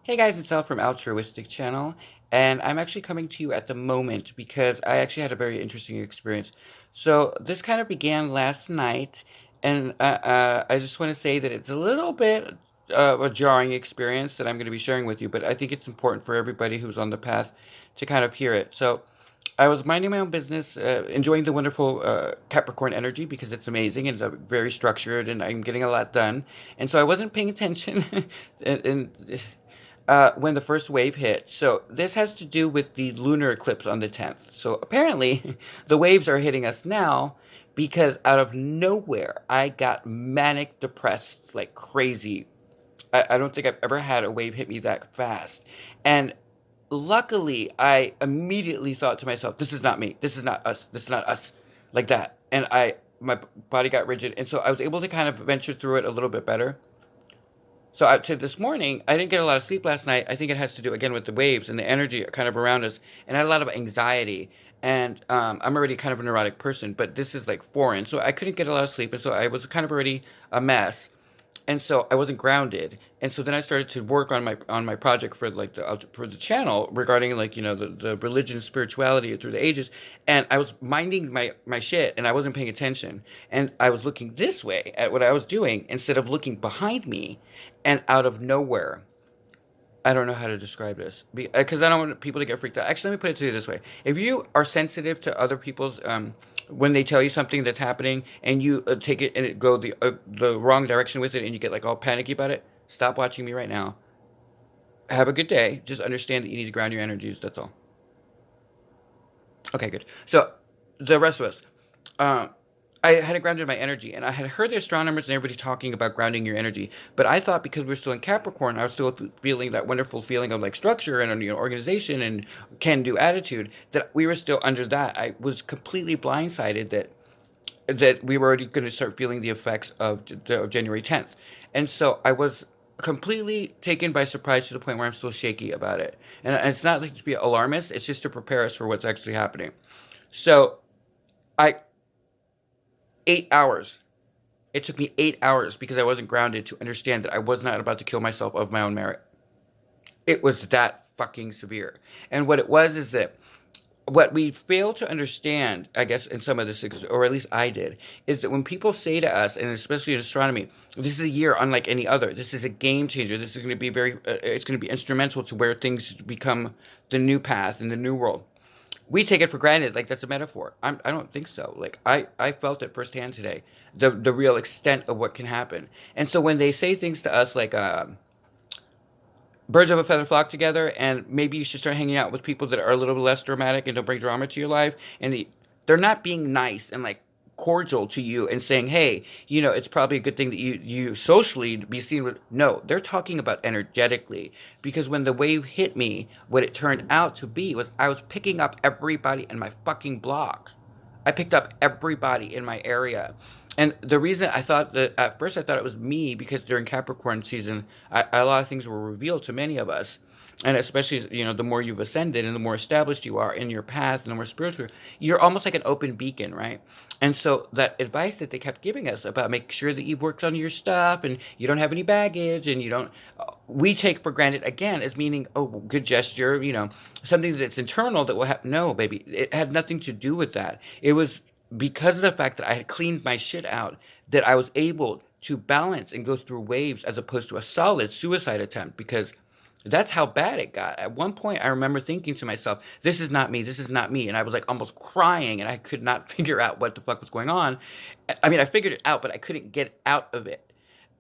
Hey guys, it's Al from Altruistic Channel, and I'm actually coming to you at the moment because I actually had a very interesting experience. So this kind of began last night, and I just want to say that it's a little bit of a jarring experience that I'm going to be sharing with you, but I think it's important for everybody who's on the path to kind of hear it. So I was minding my own business, enjoying the wonderful Capricorn energy because it's amazing and it's very structured, and I'm getting a lot done. And so I wasn't paying attention, and when the first wave hit. So this has to do with the lunar eclipse on the 10th. So apparently, the waves are hitting us now because out of nowhere, I got manic depressed like crazy. I don't think I've ever had a wave hit me that fast. And luckily, I immediately thought to myself, this is not me. This is not us. This is not us. Like that. And my body got rigid. And so I was able to kind of venture through it a little bit better. So to this morning, I didn't get a lot of sleep last night. I think it has to do again with the waves and the energy kind of around us, and I had a lot of anxiety. And I'm already kind of a neurotic person, but this is like foreign, so I couldn't get a lot of sleep, and so I was kind of already a mess, and so I wasn't grounded. And so then I started to work on my project for like the channel regarding like the religion, spirituality through the ages, and I was minding my shit, and I wasn't paying attention, and I was looking this way at what I was doing instead of looking behind me, and out of nowhere. I don't know how to describe this because I don't want people to get freaked out. Actually, let me put it to you this way: if you are sensitive to other people's when they tell you something that's happening and you take it and it go the wrong direction with it and you get like all panicky about it, stop watching me right now. Have a good day. Just understand that you need to ground your energies. That's all. Okay, good. So the rest of us, um, I had grounded my energy, and I had heard the astronomers and everybody talking about grounding your energy. But I thought because we are still in Capricorn, I was still feeling that wonderful feeling of like structure and organization and can-do attitude. That we were still under that. I was completely blindsided that we were already going to start feeling the effects of January 10th, and so I was completely taken by surprise to the point where I'm still shaky about it. And it's not like to be alarmist; it's just to prepare us for what's actually happening. So I 8 hours. It took me 8 hours because I wasn't grounded to understand that I was not about to kill myself of my own merit. It was that fucking severe. And what it was is that what we fail to understand, I guess, in some of this, or at least I did, is that when people say to us, and especially in astronomy, this is a year unlike any other. This is a game changer. This is going to be it's going to be instrumental to where things become the new path in the new world. We take it for granted like that's a metaphor. I don't think so. Like I felt it firsthand today, the real extent of what can happen. And so when they say things to us like birds of a feather flock together, and maybe you should start hanging out with people that are a little less dramatic and don't bring drama to your life, and they're not being nice and like cordial to you and saying, hey, it's probably a good thing that you socially be seen with. No, they're talking about energetically, because when the wave hit me, what it turned out to be was I was picking up everybody in my fucking block. I picked up everybody in my area. And the reason I thought that at first I thought it was me because during Capricorn season, a lot of things were revealed to many of us. And especially, the more you've ascended and the more established you are in your path and the more spiritual, you're almost like an open beacon, right? And so that advice that they kept giving us about make sure that you've worked on your stuff and you don't have any baggage and you don't, we take for granted again as meaning, oh, good gesture, something that's internal that will happen. No, baby, it had nothing to do with that. It was because of the fact that I had cleaned my shit out that I was able to balance and go through waves as opposed to a solid suicide attempt, because that's how bad it got. At one point, I remember thinking to myself, this is not me, this is not me. And I was like almost crying, and I could not figure out what the fuck was going on. I mean, I figured it out, but I couldn't get out of it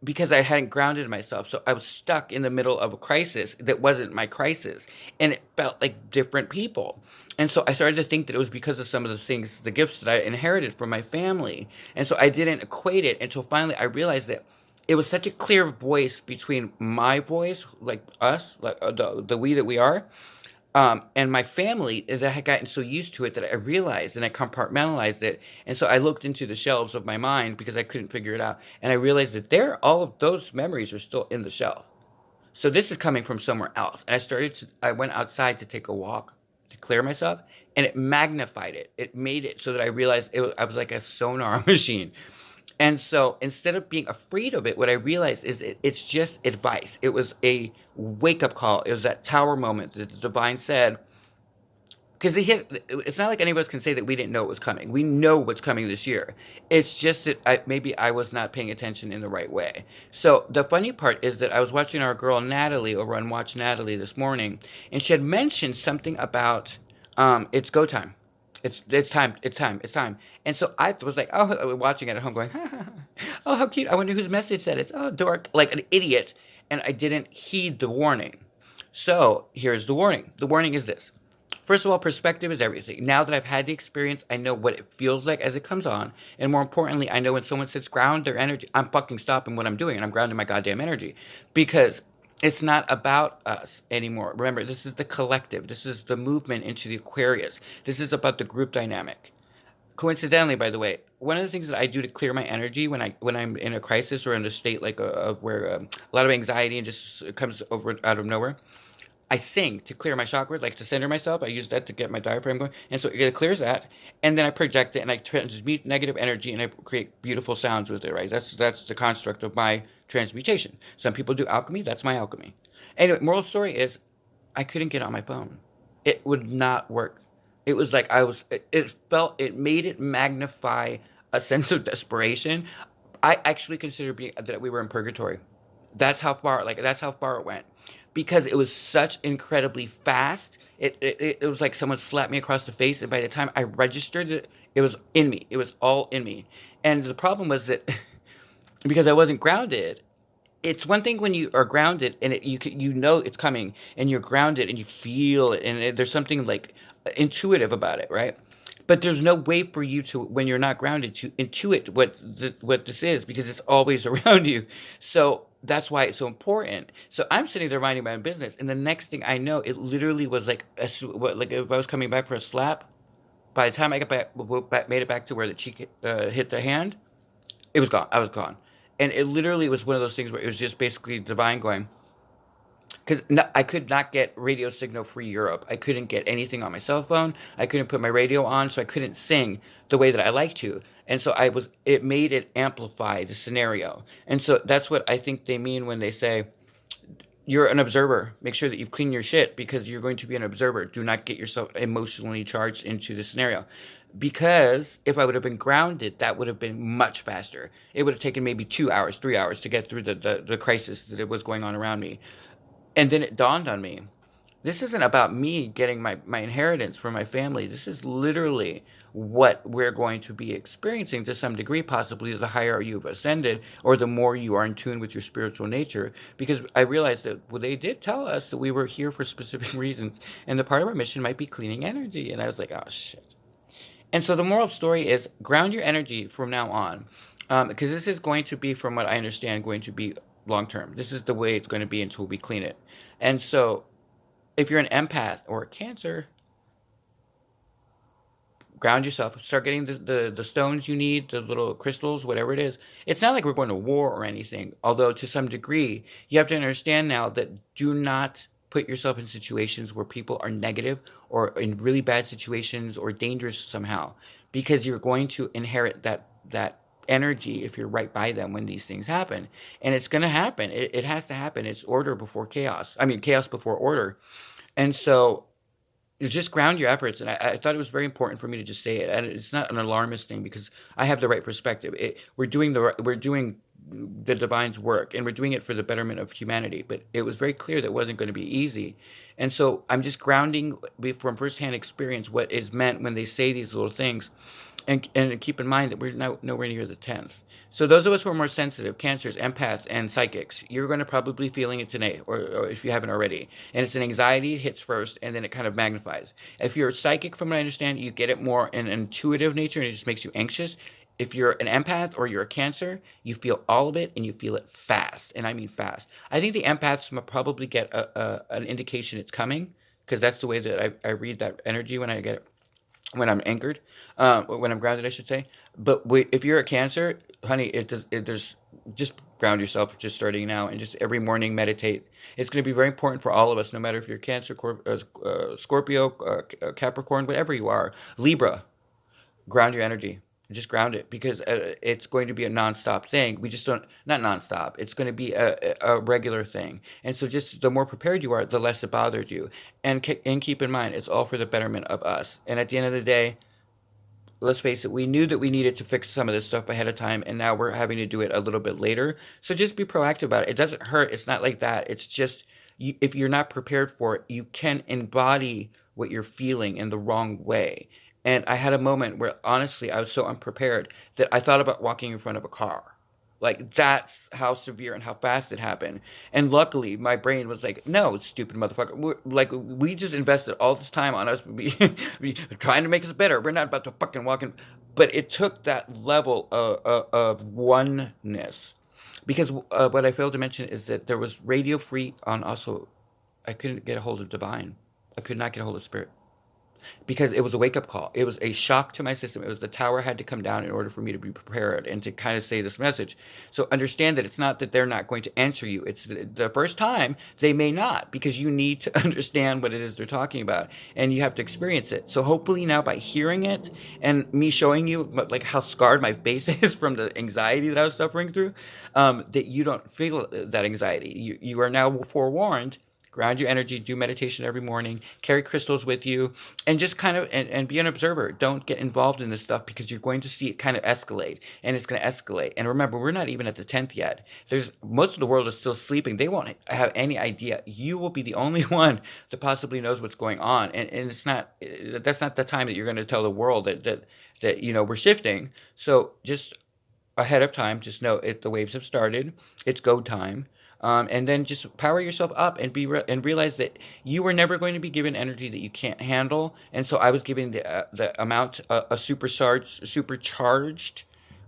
because I hadn't grounded myself. So I was stuck in the middle of a crisis that wasn't my crisis. And it felt like different people. And so I started to think that it was because of some of the things, the gifts that I inherited from my family. And so I didn't equate it until finally I realized that it was such a clear voice between my voice, like us, like the we that we are, and my family, that I had gotten so used to it that I realized and I compartmentalized it. And so I looked into the shelves of my mind because I couldn't figure it out. And I realized that all of those memories are still in the shelf. So this is coming from somewhere else. And I went outside to take a walk to clear myself, and it magnified it. It made it so that I realized I was like a sonar machine. And so instead of being afraid of it, what I realized is it's just advice. It was a wake up call. It was that tower moment that the divine said, because it's not like any of us can say that we didn't know it was coming. We know what's coming this year. It's just that maybe I was not paying attention in the right way. So the funny part is that I was watching our girl Natalie over on Watch Natalie this morning, and she had mentioned something about it's go time. It's time. It's time. It's time. And so I was like, oh, I was watching it at home, going, oh, how cute. I wonder whose message that is. Oh, dork, like an idiot. And I didn't heed the warning. So here's the warning. The warning is this. First of all, perspective is everything. Now that I've had the experience, I know what it feels like as it comes on. And more importantly, I know when someone says ground their energy, I'm fucking stopping what I'm doing and I'm grounding my goddamn energy. Because it's not about us anymore. Remember, this is the collective. This is the movement into the Aquarius. This is about the group dynamic. Coincidentally, by the way, one of the things that I do to clear my energy when I'm in a crisis or in a state like where a lot of anxiety and just comes over out of nowhere, I sing to clear my chakra, like to center myself. I use that to get my diaphragm going. And so it clears that. And then I project it and I transmute negative energy and I create beautiful sounds with it, right? That's the construct of my transmutation. Some people do alchemy. That's my alchemy. Anyway, moral story is I couldn't get on my phone. It would not work. It was like it made it magnify a sense of desperation. I actually consider that we were in purgatory. That's how far it went, because it was such incredibly fast. It was like someone slapped me across the face, and by the time I registered it, it was in me. It was all in me. And the problem was that because I wasn't grounded, it's one thing when you are grounded and you know it's coming and you're grounded and you feel it and there's something like intuitive about it, right? But there's no way for you to, when you're not grounded, to intuit what this is, because it's always around you. So that's why it's so important. So I'm sitting there minding my own business, and the next thing I know, it literally was like like if I was coming back for a slap. By the time I got made it back to where the cheek hit the hand, it was gone. I was gone. And it literally was one of those things where it was just basically divine going, because I could not get radio signal free Europe. I couldn't get anything on my cell phone. I couldn't put my radio on, so I couldn't sing the way that I like to. And so it made it amplify the scenario. And so that's what I think they mean when they say, you're an observer. Make sure that you've cleaned your shit, because you're going to be an observer. Do not get yourself emotionally charged into the scenario. Because if I would have been grounded, that would have been much faster. It would have taken maybe 2 hours, 3 hours to get through the crisis that was going on around me. And then it dawned on me, this isn't about me getting my inheritance from my family. This is literally what we're going to be experiencing to some degree, possibly the higher you've ascended or the more you are in tune with your spiritual nature. Because I realized that, well, they did tell us that we were here for specific reasons, and the part of our mission might be cleaning energy. And I was like, oh, shit. And so the moral story is ground your energy from now on, because this is going to be, from what I understand, going to be long term. This is the way it's going to be until we clean it. And so if you're an empath or a Cancer, ground yourself. Start getting the stones you need, the little crystals, whatever it is. It's not like we're going to war or anything, although to some degree, you have to understand now that do not put yourself in situations where people are negative or in really bad situations or dangerous somehow, because you're going to inherit that energy if you're right by them when these things happen. And it's going to happen. It has to happen. It's order before chaos. I mean, chaos before order. And so you just ground your efforts. And I thought it was very important for me to just say it. And it's not an alarmist thing, because I have the right perspective. We're doing the divine's work, and we're doing it for the betterment of humanity. But it was very clear that it wasn't going to be easy. And so I'm just grounding from firsthand experience what is meant when they say these little things. And keep in mind that we're nowhere near the 10th. So those of us who are more sensitive, Cancers, empaths, and psychics, you're going to probably be feeling it today, or if you haven't already. And it's an anxiety, it hits first, and then it kind of magnifies. If you're psychic, from what I understand, you get it more in an intuitive nature, and it just makes you anxious. If you're an empath or you're a Cancer, you feel all of it, and you feel it fast. And I mean fast. I think the empaths will probably get an indication it's coming, because that's the way that I read that energy when I get it. When I'm anchored, when I'm grounded, I should say. But if you're a Cancer, honey, there's just ground yourself, just starting now, and just every morning meditate. It's going to be very important for all of us, no matter if you're Cancer, Scorpio, Capricorn, whatever you are. Libra, ground your energy. Just ground it, because it's going to be a nonstop thing. We just don't, not nonstop. It's going to be a regular thing. And so just the more prepared you are, the less it bothers you. And keep in mind, it's all for the betterment of us. And at the end of the day, let's face it, we knew that we needed to fix some of this stuff ahead of time, and now we're having to do it a little bit later. So just be proactive about it. It doesn't hurt. It's not like that. It's just, if you're not prepared for it, you can embody what you're feeling in the wrong way. And I had a moment where honestly I was so unprepared that I thought about walking in front of a car. Like, that's how severe and how fast it happened. And luckily, my brain was like, "No, stupid motherfucker. We just invested all this time on us trying to make us better. We're not about to fucking walk in." But it took that level of oneness, because what I failed to mention is that there was radio free on also. I couldn't get a hold of divine. I could not get a hold of spirit, because it was a wake up call. It was a shock to my system. It was, the tower had to come down in order for me to be prepared and to kind of say this message. So understand that it's not that they're not going to answer you. It's the first time they may not, because you need to understand what it is they're talking about, and you have to experience it. So hopefully now, by hearing it and me showing you like how scarred my face is from the anxiety that I was suffering through, that you don't feel that anxiety. You are now forewarned. Ground your energy, do meditation every morning, carry crystals with you, and just kind of, and be an observer. Don't get involved in this stuff, because you're going to see it kind of escalate, and it's going to escalate. And remember, we're not even at the 10th yet. There's most of the world is still sleeping. They won't have any idea. You will be the only one that possibly knows what's going on. And it's not, that's not the time that you're going to tell the world that we're shifting. So just ahead of time, just know it. The waves have started. It's go time. And then just power yourself up and and realize that you were never going to be given energy that you can't handle. And so I was giving the amount, a supercharged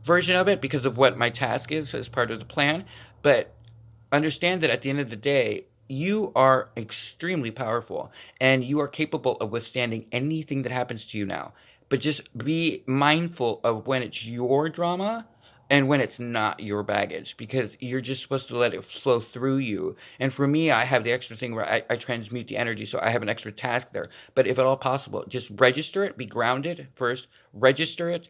version of it, because of what my task is as part of the plan. But understand that at the end of the day, you are extremely powerful, and you are capable of withstanding anything that happens to you now. But just be mindful of when it's your drama and when it's not your baggage, because you're just supposed to let it flow through you. And for me, I have the extra thing where I transmute the energy, so I have an extra task there. But if at all possible, just register it, be grounded first, register it,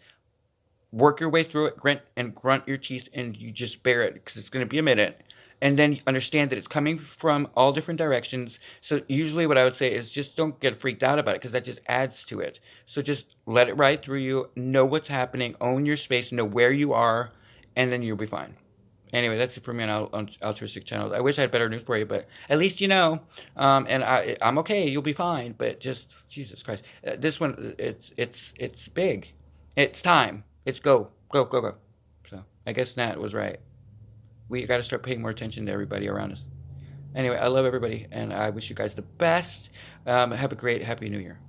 work your way through it, grunt your teeth, and you just bear it, because it's going to be a minute. And then understand that it's coming from all different directions. So usually what I would say is, just don't get freaked out about it, because that just adds to it. So just let it ride through you, know what's happening, own your space, know where you are, and then you'll be fine. Anyway, that's it for me on altruistic channels. I wish I had better news for you, but at least you know. And I'm okay. You'll be fine. But just, Jesus Christ, this one, it's big. It's time. It's go, go, go, go. So I guess Nat was right. We got to start paying more attention to everybody around us. Anyway, I love everybody, and I wish you guys the best. Have a great, happy New Year.